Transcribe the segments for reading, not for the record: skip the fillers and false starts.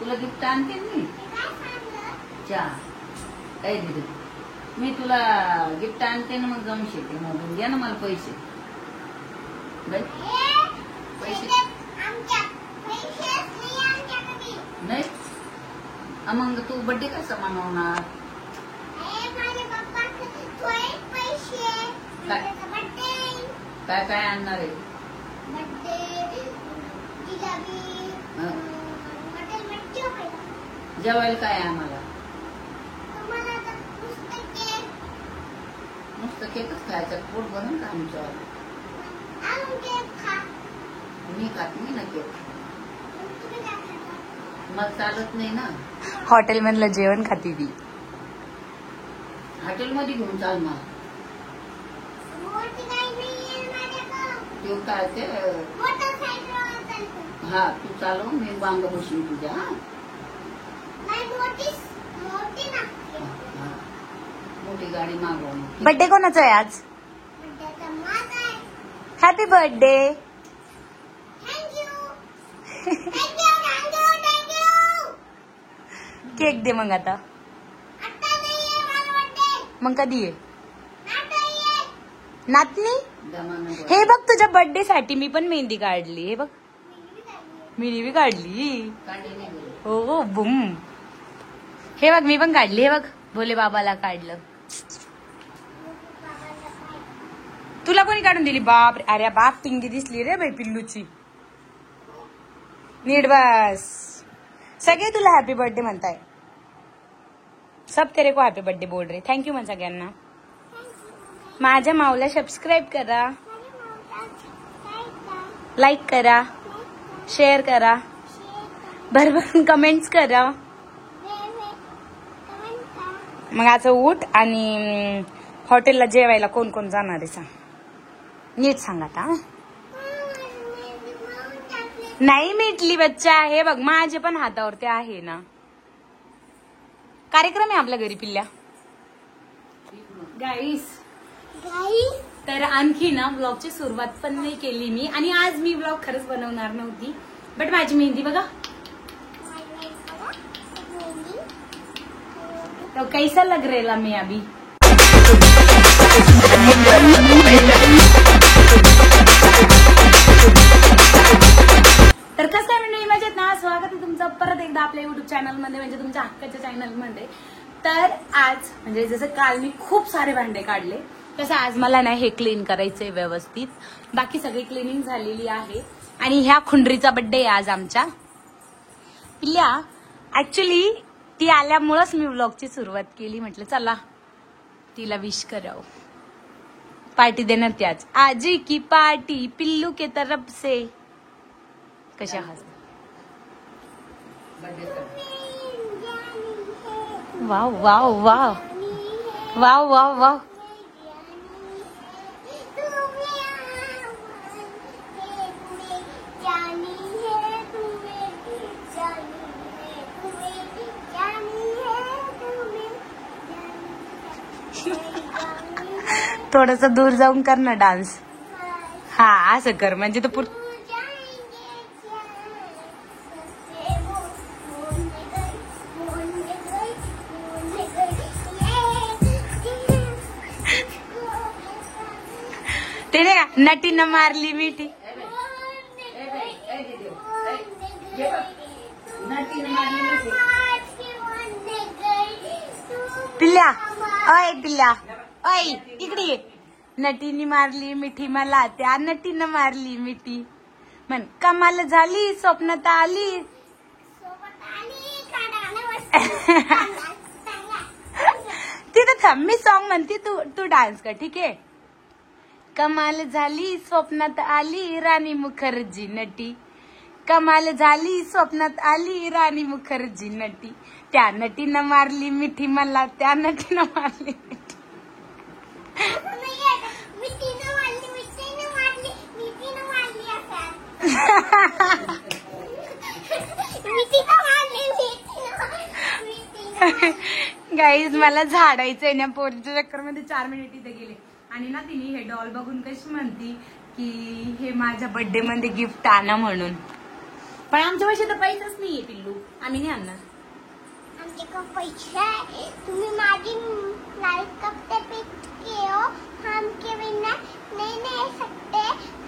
तुला गिफ्ट आणते मी चहा काय दिलं मी तुला गिफ्ट आणते ना मग जाऊन शेते मग घ्या ना मला पैसे पैसे नाही मग तू बर्थडे कसा मनवणार काय काय आणणार आहे जेवायला काय आहे आम्हाला नुसतं केकच खायचं पोट भरून का आमच्या मी खात नाही ना केक मला चालत नाही ना हॉटेल मधलं जेवण खाती ती हॉटेलमध्ये घेऊन चाल मला तू काय ते हा तू चालव मी वांग बसून तुझ्या मोठी गाडी मागव बर्थडे कोणाचा आहे आज हॅपी बर्थडे केक दे मग आता मग कधी आहे नातनी हे बघ तुझ्या बर्थडे साठी मी पण मेहंदी काढली हे बघ मी बी काढली हो बुम हे बघ मी पण काढली हे बघ भोले बाबाला काढलं तुला कोणी काढून दिली बाप अरे बाप पिंगी दिसली रे बाई पिल्लूची नीट बस सगळे तुला हॅपी बर्थडे म्हणताय सब तेरे को हॅपी बर्थडे बोल रे थँक्यू म्हण सगळ्यांना माझ्या माऊला सबस्क्राईब करा लाईक करा शेअर करा भरभरून कमेंट्स करा मग आज उठ आणि हॉटेलला जेवायला कोण कोण जाणार आहे सांग नीट सांग आता नाही मिटली बच्चा हे बघ माझे पण हातावरती आहे ना कार्यक्रम आहे आपल्या घरी पिल्ल्या गाईस तर आणखी ना ब्लॉगची सुरुवात पण नाही केली मी आणि आज मी ब्लॉग खरंच बनवणार नव्हती बट माझी मेहंदी बघा तो कैसा लग रेला मी अभी तर कसं आहे मंडळी मजेत ना स्वागत आहे तुमचं परत एकदा आपल्या युट्यूब चॅनल मध्ये म्हणजे तुमच्या हक्काच्या चॅनल मध्ये तर आज म्हणजे जसं काल मी खूप सारे भांडे काढले तसं आज मला ना हे क्लीन करायचंय व्यवस्थित बाकी सगळी क्लिनिंग झालेली आहे आणि ह्या खुंडरीचा बर्थडे आहे आज आमच्या पिल्ल्या ऍक्च्युली ती आल्यामुळेच मी व्लॉगची सुरुवात केली म्हटलं चला तिला विश करावं पार्टी देणार ती आज आजी की पार्टी पिल्लू के तरफ से कशा हस wow wow wow wow wow wow थोडस दूर जाऊन कर ना डान्स हा असं कर म्हणजे तो ते नाही का नटीनं मारली मिठी पिल्ल्या अय पिल्ल्या अय इकडे ये नटीने मारली मिठी मला त्या नटीनं मारली मिठी म्हण कमाल झाली स्वप्नात आली तिथं थांब मी सॉन्ग म्हणते तू डान्स कर ठीक आहे कमाल झाली स्वप्नात आली राणी मुखर्जी नटी कमाल झाली स्वप्नात आली राणी मुखर्जी नटी त्या नटीनं मारली मिठी मला त्या नटीनं मारली गाईज मला झाडायचंय ना पोरीच्या चक्कर मध्ये 4 मिनिट इथे गेले आणि ना तिने हे डॉल बघून कशी म्हणती की हे माझ्या बर्थडे मध्ये गिफ्ट आणा म्हणून पण आमच्या पैसे तर पैसेच नाहीये पिल्लू, आम्ही नाही आणणार. आमच्याकडे पैसे आहे. तुम्ही माझी लाइट कब से पिक किए हो, हम के बिना नहीं रह सकते.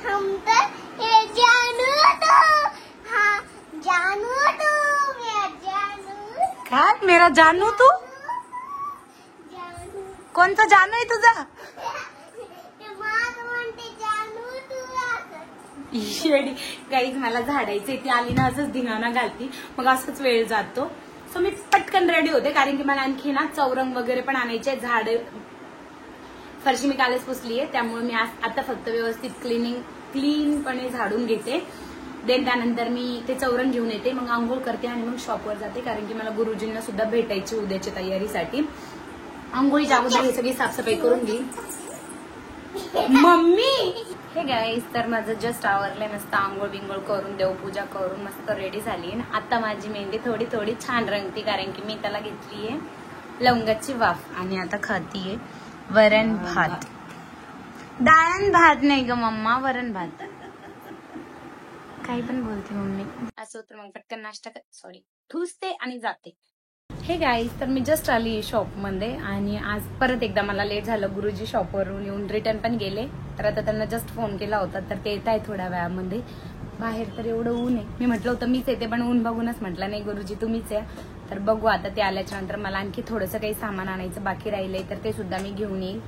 हम तो ये जानू तो, हाँ जानू तो, मेरा जानू. काय मेरा जानू तू? जानू कोणता जानू आहे तुझा? ते मात म्हणते जानू तू. गाईज मला झाडायचे, ती आली ना असंच धिंगाणा घालती, मग असंच वेळ जातो. सो मी पटकन रेडी होते, कारण की मला आणखी ना चौरंग वगैरे पण आणायचे. झाड फरशी मी कालच पुसली आहे, त्यामुळे मी आता फक्त व्यवस्थित क्लीनपणे झाडून घेते. देन त्यानंतर मी ते चौरंग घेऊन येते, मग आंघोळ करते आणि मग शॉपवर जाते, कारण की मला गुरुजींना सुद्धा भेटायची उद्याच्या तयारीसाठी. आंघोळीच्या अगोदर हे सगळी साफसफाई करून घेईन. मम्मी हे गाईस, तर माझं जस्ट आवरलंय, मस्त आंघोळ बिंघोळ करून देवपूजा करून मस्त रेडी झाली. आता माझी मेहंदी थोडी थोडी छान रंगती, कारण की मी त्याला घेतलीये लवंगाची वाफ आणि आता खातीये वरण भात. डाळण भात नाही ग मम्मा, वरण भात. काही पण बोलते मम्मी. असं तर मग पटकन नाश्ता ठुसते आणि जाते. हे गाईज, तर मी जस्ट आली शॉपमध्ये आणि आज परत एकदा मला लेट झालं. गुरुजी शॉपवरून येऊन रिटर्न पण गेले, तर आता त्यांना जस्ट फोन केला होता, तर ते येत आहे थोड्या वेळामध्ये. बाहेर तर एवढं ऊन आहे, मी म्हटलं होतं मीच येते, पण ऊन बघूनच म्हटलं नाही गुरुजी तुम्हीच या. तर बघू आता ते आल्याच्या नंतर. मला आणखी थोडंसं काही सामान आणायचं बाकी राहिलंय, तर ते सुद्धा मी घेऊन येईल.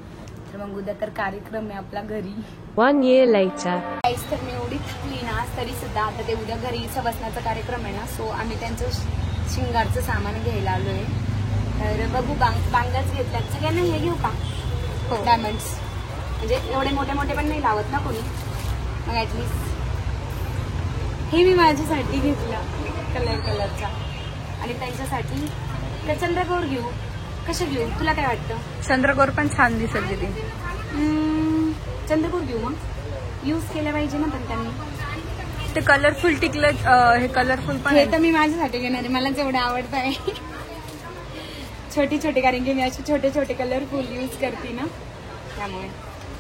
तर मग उद्या तर कार्यक्रम आहे आपला घरी. 1 year later. गाईज, तर मी एवढी थकली ना, तरी सुद्धा आता ते उद्या घरी बसण्याचा कार्यक्रम आहे ना, सो आम्ही त्यांचं शिंगारचं सामान घ्यायला आलोय. तर बघू, बांगल्स घेतल्यात. सगळ्यांना हे घेऊ का? हो, डायमंड्स. म्हणजे एवढे मोठे मोठे पण नाही लावत ना कोणी, मग ऍटलीस्ट हे मी माझ्यासाठी घेतलं कलरचा. आणि त्यांच्यासाठी चंद्रकोर घेऊ. कशा घेऊ, तुला काय वाटतं? चंद्रकोर पण छान दिसत होती. चंद्रकोर घेऊ, मग यूज केल्या पाहिजे ना पण त्यांनी. ते कलरफुल टिकलं, हे कलरफुल पण हे तर मी माझ्यासाठी घेणार आहे, मला जेवढं आवडत आहे. छोटी छोटी, कारण की मी असे छोटे छोटे कलरफुल यूज करते ना, त्यामुळे.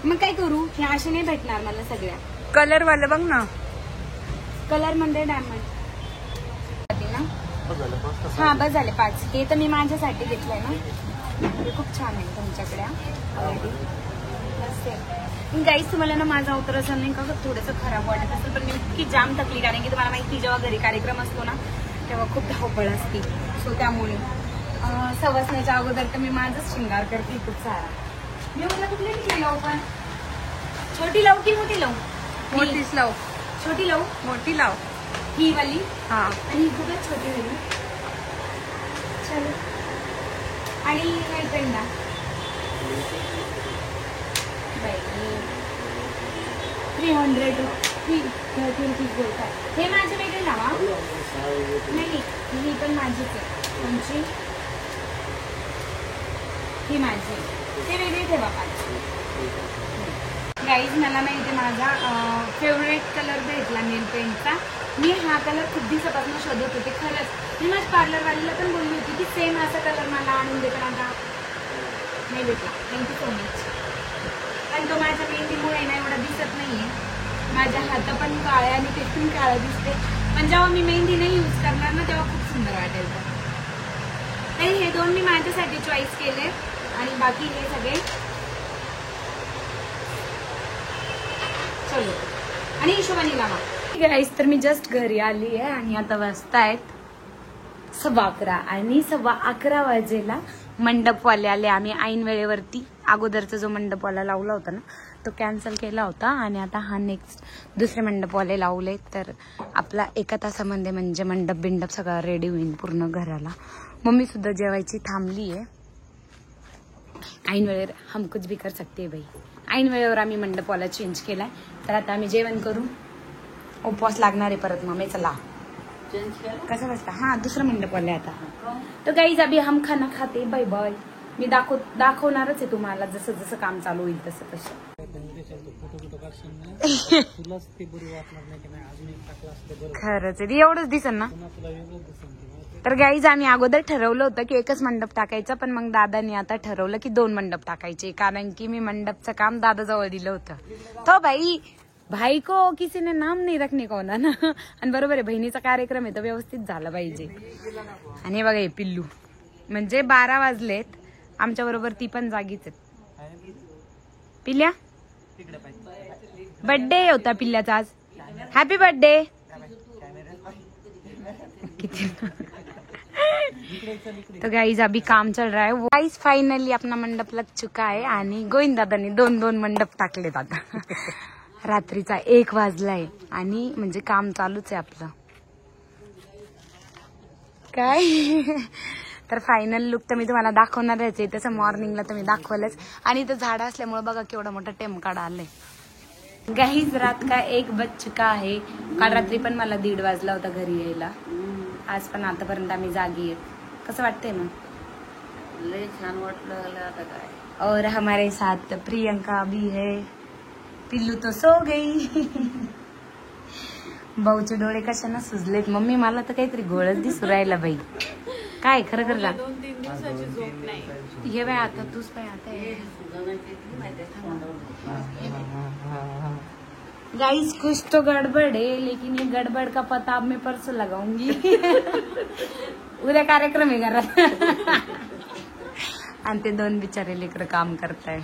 मग काय करू, हे असे नाही भेटणार मला सगळ्या. कलर वाले बघ ना. कलर म्हणजे डायमंड ना. हा बस झाले 5. हे तर मी माझ्यासाठी घेतलंय ना, हे खूप छान आहे तुमच्याकडे. गाईस, तुम्हाला ना माझा अवतार असं नाही का थोडंसं खराब वाटत असेल, पण मी इतकी जाम थकली, कारण की तुम्हाला माहिती जेव्हा घरी कार्यक्रम असतो ना तेव्हा खूप धावपळ असते. सो त्यामुळे सवसण्याच्या अगोदर तर मी माझंच शृंगार करते खूप सारा. मी मला कुठली टिकली लावू, पण छोटी लावू की मोठी लावू? मोठीच लाव. छोटी लावू? मोठी लाव. ही वाली हा. आणि ही खूपच छोटी झाली. चलो. आणि नाही पेंडा 300 रुपीज बोलतात. हे माझे वेगळे लावा. नाही, ही पण माझीच आहे. तुमची ही माझी, ते वेगळे ठेवा 5. गाईज, मला माहिती माझा फेवरेट कलर भेटला नेल पेंटचा. मी हा कलर खूप दिवसापासून शोधत होते. खरंच मी माझ्या पार्लरवालीला पण बोलली होती की सेम असा कलर मला आणून दे, पण आता नाही भेटला. Thank you so much. पण तो माझ्या मेहंदीमुळे ना एवढा दिसत नाहीये. माझ्या हात पण काळे आणि ते पण काळं दिसते, पण जेव्हा मी मेहंदी नाही यूज करणार ना तेव्हा खूप सुंदर वाटेल. तर हे 2 मी माझ्यासाठी चॉईस केले आणि बाकी हे सगळे चलो. आणि हिशोबाने लावा. गाईस, तर मी जस्ट घरी आली आहे आणि आता वाजतायत 11:15 आणि 11:15 वाजेला मंडपवाले आले. आम्ही ऐन वेळेवरती अगोदरचा जो मंडपवाला लावला होता ना तो कॅन्सल केला होता आणि आता हा नेक्स्ट दुसरे मंडपवाले लावले. तर आपला 1 तासामध्ये म्हणजे मंडप बिंडप सगळा रेडी होईल पूर्ण घराला. मम्मी सुद्धा जेवायची थांबली आहे. ऐन वेळेवर हम कुछ भी कर सकते भाई. ऐन वेळेवर आम्ही मंडपवाला चेंज केलाय. तर आता आम्ही जेवण करू. उपवास लागणार आहे परत मम्मी. चला कसं बसता. हा, दुसरं मंडपवाले आता. तर गाईज, अभी हम खाना खाते. Bye bye. मी दाखवणारच आहे तुम्हाला जसं जसं काम चालू होईल तसं तसं. खरंच आहे, एवढंच दिसन ना. तर गाईज, आम्ही अगोदर ठरवलं होतं की एकच मंडप टाकायचं, पण मग दादानी आता ठरवलं की 2 मंडप टाकायचे, कारण की मी मंडपचं काम दादाजवळ दिलं होतं. तो बाई भाई को किसी ने नाम नहीं रखने का होता ना. आणि बरोबर आहे, बहिणीचा कार्यक्रम आहे तर व्यवस्थित झाला पाहिजे. आणि हे बघा हे पिल्लू, म्हणजे 12 वाजलेत, आमच्या बरोबर ती पण जागीच आहेत. पिल्ल्या बर्थडे होता पिल्ल्याचा आज. Happy birthday. किती तो गाइस अभी काम चल रहा है. गाइस फाइनली अपना मंडप लग चुका है आणि गोविंद दादांनी 2 मंडप टाकलेत आता. रात्रीचा 1 वाजलाय आणि म्हणजे काम चालूच आहे आपलं. काय तर फायनल लुक तर मी तुम्हाला दाखवणारच आहे. तसं मॉर्निंगला तर मी दाखवलंच. आणि इथं झाड असल्यामुळे बघा केवढा मोठा टेमकाड आलाय. गाईज रात का 1 बज चुका आहे. काल रात्री पण मला 1:30 वाजला होता घरी यायला. आज पण आतापर्यंत आम्ही जागी आहेत. कसं वाटतंय मग? लय छान वाटलं आता काय. और हमारे साथ प्रियंका भी है. पिल्लू तो सो गई. भाऊचे डोळे कशाने सुजलेत. मम्मी मला तर काहीतरी गोळच दिसू राहिला बाई. काय खरं खरं सांग. 2-3 दिवसाची झोप नाही. हे बाय आता तूच बाय आता गाइस कुछ तो गड़बड़ है, लेकिन ये गड़बड़ का पता अब मैं परसों लगाऊंगी. उद्या कार्यक्रम आहे घरात. आणि ते 2 बिचारे लेकरं काम करताय.